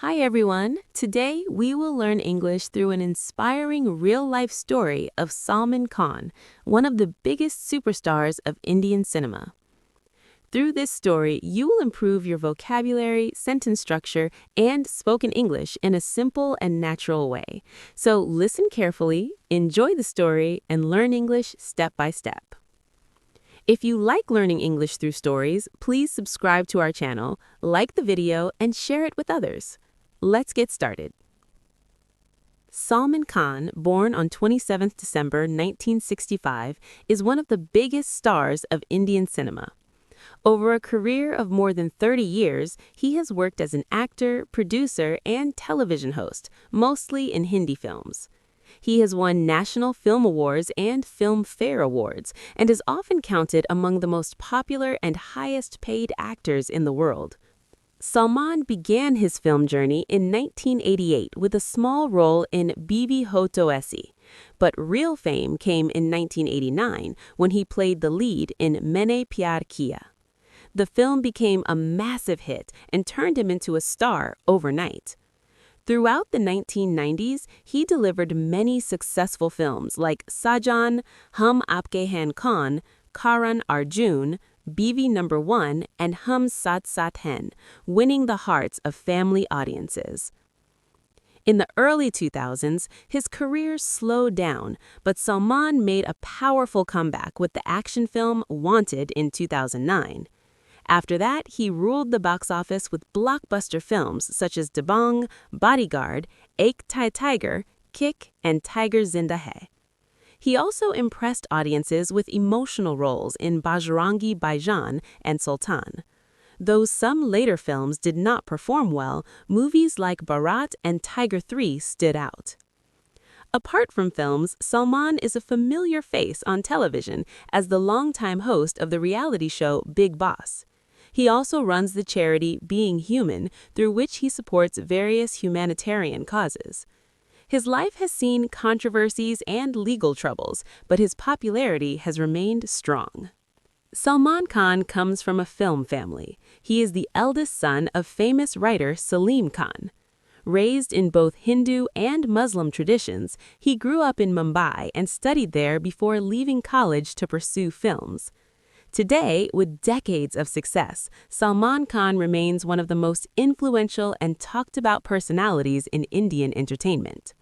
Hi everyone! Today we will learn English through an inspiring real-life story of Salman Khan, one of the biggest superstars of Indian cinema. Through this story, you will improve your vocabulary, sentence structure, and spoken English in a simple and natural way. So listen carefully, enjoy the story, and learn English step by step. If you like learning English through stories, please subscribe to our channel, like the video, and share it with others. Let's get started. Salman Khan, born on 27 December 1965, is one of the biggest stars of Indian cinema. Over a career of more than 30 years, he has worked as an actor, producer, and television host, mostly in Hindi films. He has won National Film Awards and Filmfare Awards, and is often counted among the most popular and highest-paid actors in the world. Salman began his film journey in 1988 with a small role in Bivi Ho To Aisi, but real fame came in 1989 when he played the lead in Maine Pyar Kiya. The film became a massive hit and turned him into a star overnight. Throughout the 1990s, he delivered many successful films like Sajan, Hum Aapke Hain Kaun, Karan Arjun, Bivi No. 1, and Hum Saath Saath Hain, winning the hearts of family audiences. In the early 2000s, his career slowed down, but Salman made a powerful comeback with the action film Wanted in 2009. After that, he ruled the box office with blockbuster films such as Dabangg, Bodyguard, Ek Thai Tiger, Kick, and Tiger Zinda Hai. He also impressed audiences with emotional roles in Bajrangi Bhaijaan and Sultan. Though some later films did not perform well, movies like Bharat and Tiger 3 stood out. Apart from films, Salman is a familiar face on television as the longtime host of the reality show Big Boss. He also runs the charity Being Human, through which he supports various humanitarian causes. His life has seen controversies and legal troubles, but his popularity has remained strong. Salman Khan comes from a film family. He is the eldest son of famous writer Salim Khan. Raised in both Hindu and Muslim traditions, he grew up in Mumbai and studied there before leaving college to pursue films. Today, with decades of success, Salman Khan remains one of the most influential and talked-about personalities in Indian entertainment.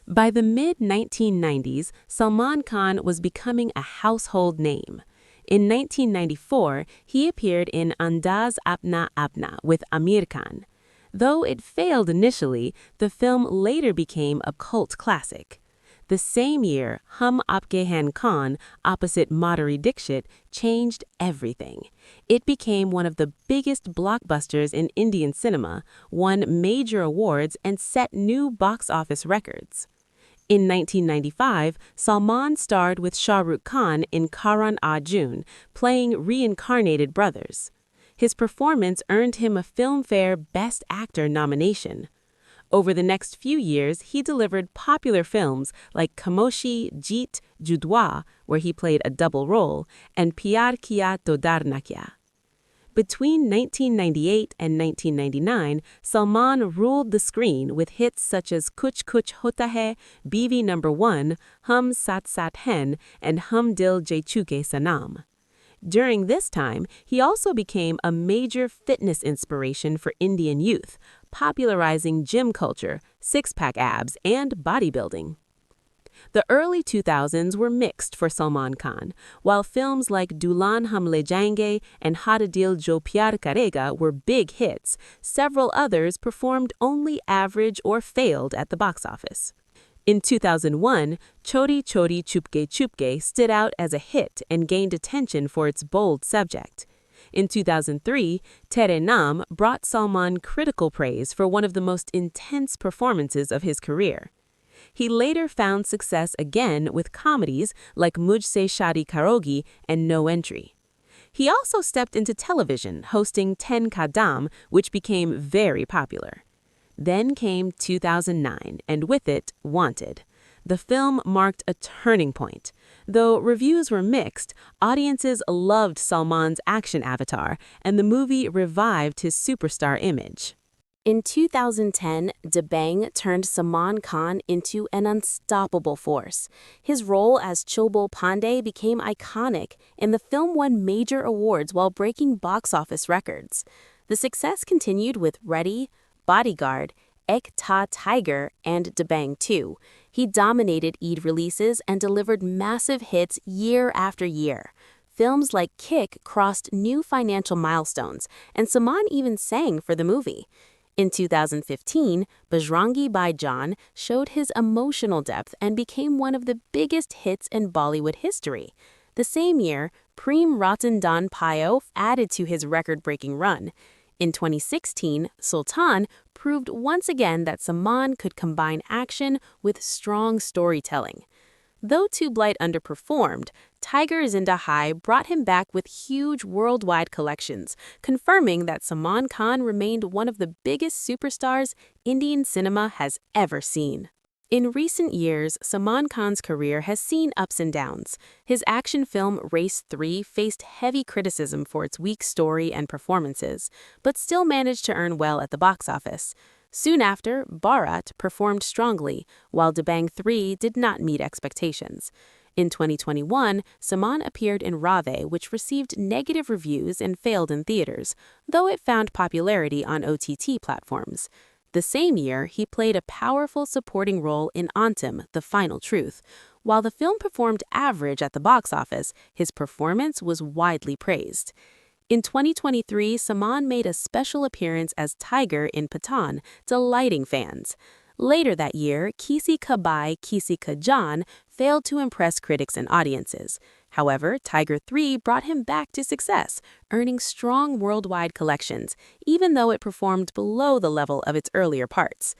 By the mid-1990s, Salman Khan was becoming a household name. In 1994, he appeared in Andaz Apna Apna with Aamir Khan. Though it failed initially, the film later became a cult classic. The same year, Hum Aapke Hain Kaun, opposite Madhuri Dixit, changed everything. It became one of the biggest blockbusters in Indian cinema, won major awards, and set new box office records. In 1995, Salman starred with Shah Rukh Khan in Karan Arjun, playing reincarnated brothers. His performance earned him a Filmfare Best Actor nomination. Over the next few years, he delivered popular films like Khamoshi, Jeet, Judwa, where he played a double role, and Pyar Kiya To Dar Na Kya. Between 1998 and 1999, Salman ruled the screen with hits such as Kuch Kuch Hota Hai, Bivi No. 1, Hum Saath Saath Hain, and Hum Dil De Chuke Sanam. During this time, he also became a major fitness inspiration for Indian youth, popularizing gym culture, six-pack abs, and bodybuilding. The early 2000s were mixed for Salman Khan. While films like Dulan Hum Le Jayenge and Hada Dil Jo Pyar Karega were big hits, several others performed only average or failed at the box office. In 2001, Chori Chori Chupke Chupke stood out as a hit and gained attention for its bold subject. In 2003, Tere Naam brought Salman critical praise for one of the most intense performances of his career. He later found success again with comedies like Mujhse Shaadi Karogi and No Entry. He also stepped into television, hosting Ten Ka Dam, which became very popular. Then came 2009, and with it, Wanted. The film marked a turning point. Though reviews were mixed, audiences loved Salman's action avatar, and the movie revived his superstar image. In 2010, Dabangg turned Salman Khan into an unstoppable force. His role as Chulbul Pandey became iconic, and the film won major awards while breaking box office records. The success continued with Ready, Bodyguard, Ek Tha Tiger, and Dabangg 2. He dominated Eid releases and delivered massive hits year after year. Films like Kick crossed new financial milestones, and Salman even sang for the movie. In 2015, Bajrangi Bhaijaan showed his emotional depth and became one of the biggest hits in Bollywood history. The same year, Prem Ratan Dan Payo added to his record-breaking run. In 2016, Sultan proved once again that Salman could combine action with strong storytelling. Though Two Blight underperformed, Tiger Zinda Hai brought him back with huge worldwide collections, confirming that Salman Khan remained one of the biggest superstars Indian cinema has ever seen. In recent years, Salman Khan's career has seen ups and downs. His action film Race 3 faced heavy criticism for its weak story and performances, but still managed to earn well at the box office. Soon after, Bharat performed strongly, while Dabangg 3 did not meet expectations. In 2021, Salman appeared in Rave, which received negative reviews and failed in theaters, though it found popularity on OTT platforms. The same year, he played a powerful supporting role in Antim, The Final Truth. While the film performed average at the box office, his performance was widely praised. In 2023, Salman made a special appearance as Tiger in Pathaan, delighting fans. Later that year, Kisi Ka Bhai, Kisi Ka Jaan failed to impress critics and audiences. However, Tiger 3 brought him back to success, earning strong worldwide collections, even though it performed below the level of its earlier parts.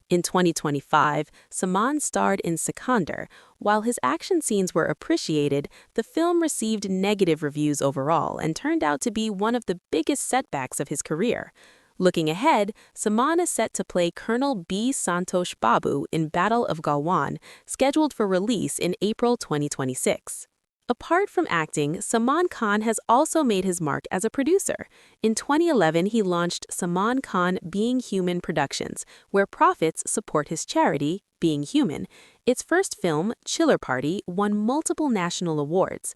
In 2025, Salman starred in Sikandar. While his action scenes were appreciated, the film received negative reviews overall and turned out to be one of the biggest setbacks of his career. Looking ahead, Salman is set to play Colonel B. Santosh Babu in Battle of Galwan, scheduled for release in April 2026. Apart from acting, Salman Khan has also made his mark as a producer. In 2011, he launched Salman Khan Being Human Productions, where profits support his charity, Being Human. Its first film, Chiller Party, won multiple national awards.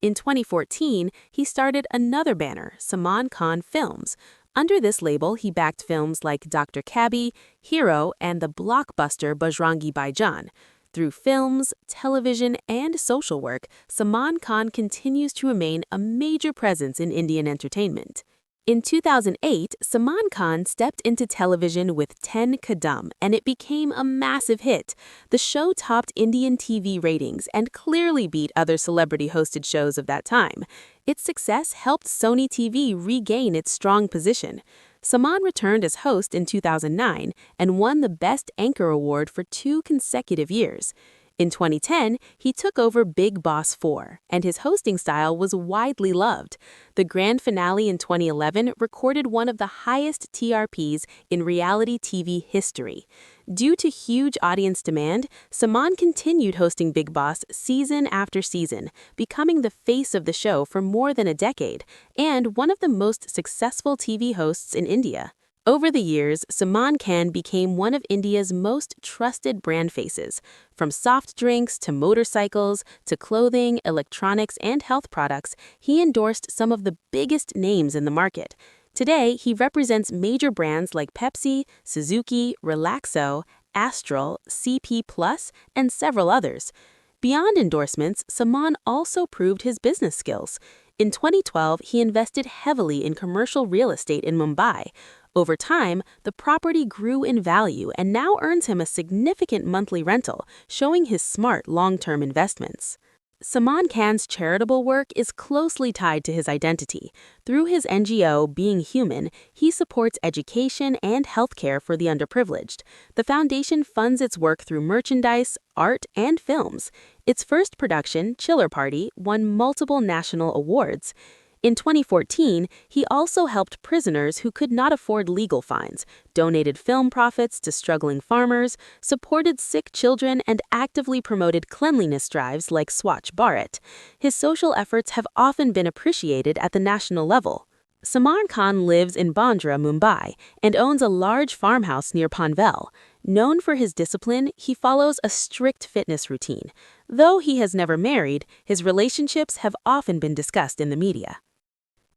In 2014, he started another banner, Salman Khan Films. Under this label, he backed films like Dr. Kabhi, Hero, and the blockbuster Bajrangi Bhaijaan. Through films, television, and social work, Salman Khan continues to remain a major presence in Indian entertainment. In 2008, Salman Khan stepped into television with 10 Kadam, and it became a massive hit. The show topped Indian TV ratings and clearly beat other celebrity-hosted shows of that time. Its success helped Sony TV regain its strong position. Salman returned as host in 2009 and won the Best Anchor Award for 2 consecutive years. In 2010, he took over Big Boss 4, and his hosting style was widely loved. The grand finale in 2011 recorded one of the highest TRPs in reality TV history. Due to huge audience demand, Salman continued hosting Big Boss season after season, becoming the face of the show for more than a decade, and one of the most successful TV hosts in India. Over the years, Salman Khan became one of India's most trusted brand faces. From soft drinks to motorcycles to clothing, electronics, and health products, he endorsed some of the biggest names in the market. Today, he represents major brands like Pepsi, Suzuki, Relaxo, Astral, CP Plus, and several others. Beyond endorsements, Salman also proved his business skills. In 2012, he invested heavily in commercial real estate in Mumbai. Over time, the property grew in value and now earns him a significant monthly rental, showing his smart long-term investments. Salman Khan's charitable work is closely tied to his identity. Through his NGO, Being Human, he supports education and healthcare for the underprivileged. The foundation funds its work through merchandise, art, and films. Its first production, Chiller Party, won multiple national awards. In 2014, he also helped prisoners who could not afford legal fines, donated film profits to struggling farmers, supported sick children, and actively promoted cleanliness drives like Swachh Bharat. His social efforts have often been appreciated at the national level. Salman Khan lives in Bandra, Mumbai, and owns a large farmhouse near Panvel. Known for his discipline, he follows a strict fitness routine. Though he has never married, his relationships have often been discussed in the media.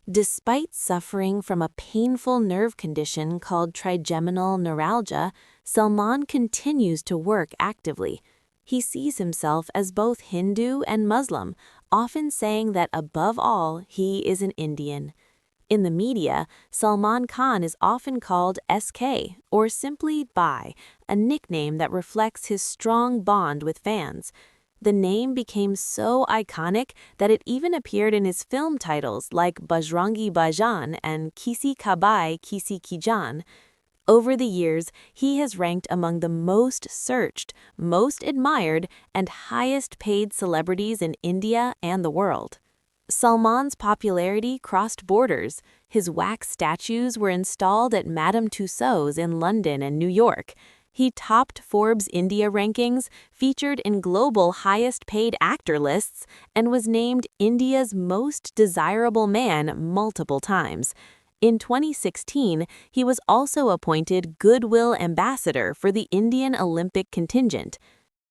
Despite suffering from a painful nerve condition called trigeminal neuralgia, Salman continues to work actively. He sees himself as both Hindu and Muslim, often saying that above all, he is an Indian. In the media, Salman Khan is often called SK, or simply Bhai, a nickname that reflects his strong bond with fans. The name became so iconic that it even appeared in his film titles like Bajrangi Bhaijaan and Kisi Ka Bhai Kisi Ki Jaan. Over the years, he has ranked among the most searched, most admired, and highest paid celebrities in India and the world. Salman's popularity crossed borders. His wax statues were installed at Madame Tussauds in London and New York. He topped Forbes India rankings, featured in global highest-paid actor lists, and was named India's most desirable man multiple times. In 2016, he was also appointed Goodwill Ambassador for the Indian Olympic contingent.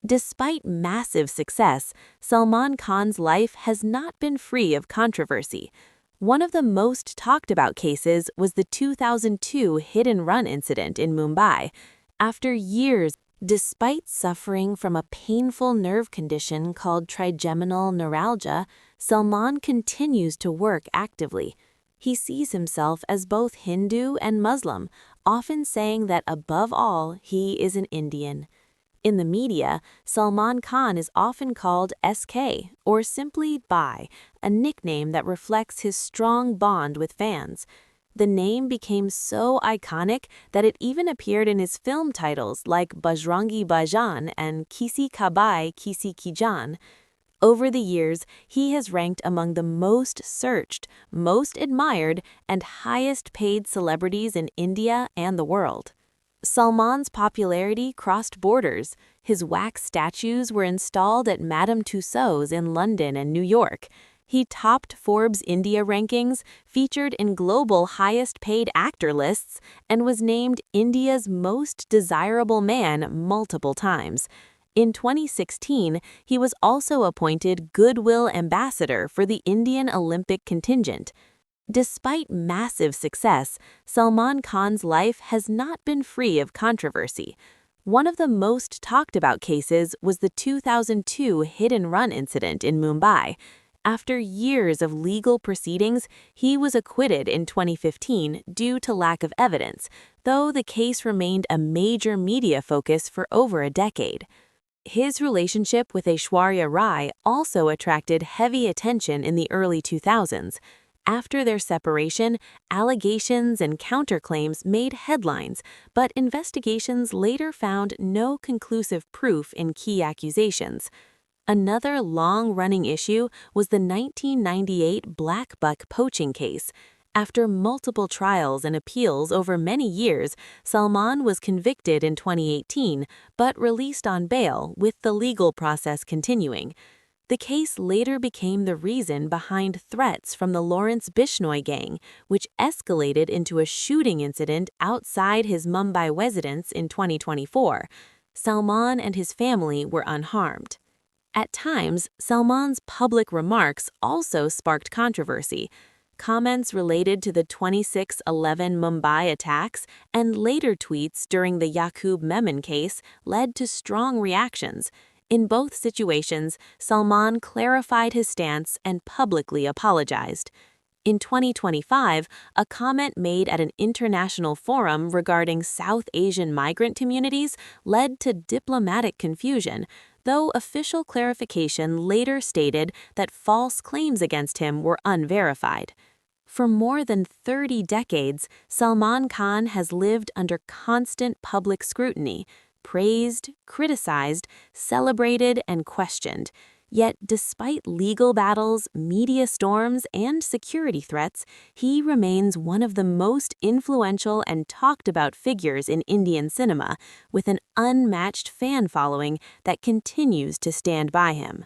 Despite massive success, Salman Khan's life has not been free of controversy. One of the most talked about cases was the 2002 hit-and-run incident in Mumbai. After years, despite suffering from a painful nerve condition called trigeminal neuralgia, Salman continues to work actively. He sees himself as both Hindu and Muslim, often saying that above all, he is an Indian. In the media, Salman Khan is often called SK, or simply Bhai, a nickname that reflects his strong bond with fans. The name became so iconic that it even appeared in his film titles like Bajrangi Bhaijaan and Kisi Ka Bhai Kisi Ki Jaan. Over the years, he has ranked among the most searched, most admired, and highest paid celebrities in India and the world. Salman's popularity crossed borders. His wax statues were installed at Madame Tussauds in London and New York. He topped Forbes India rankings, featured in global highest-paid actor lists, and was named India's most desirable man multiple times. In 2016, he was also appointed Goodwill Ambassador for the Indian Olympic contingent. Despite massive success, Salman Khan's life has not been free of controversy. One of the most talked about cases was the 2002 hit-and-run incident in Mumbai. After years of legal proceedings, he was acquitted in 2015 due to lack of evidence, though the case remained a major media focus for over a decade. His relationship with Aishwarya Rai also attracted heavy attention in the early 2000s. After their separation, allegations and counterclaims made headlines, but investigations later found no conclusive proof in key accusations. Another long-running issue was the 1998 black buck poaching case. After multiple trials and appeals over many years, Salman was convicted in 2018, but released on bail, with the legal process continuing. The case later became the reason behind threats from the Lawrence Bishnoi gang, which escalated into a shooting incident outside his Mumbai residence in 2024. Salman and his family were unharmed. At times, Salman's public remarks also sparked controversy. Comments related to the 26/11 Mumbai attacks and later tweets during the Yaqub Memon case led to strong reactions. In both situations, Salman clarified his stance and publicly apologized. In 2025, a comment made at an international forum regarding South Asian migrant communities led to diplomatic confusion, though official clarification later stated that false claims against him were unverified. For more than 30 decades, Salman Khan has lived under constant public scrutiny, praised, criticized, celebrated, and questioned. Yet, despite legal battles, media storms, and security threats, he remains one of the most influential and talked about figures in Indian cinema, with an unmatched fan following that continues to stand by him.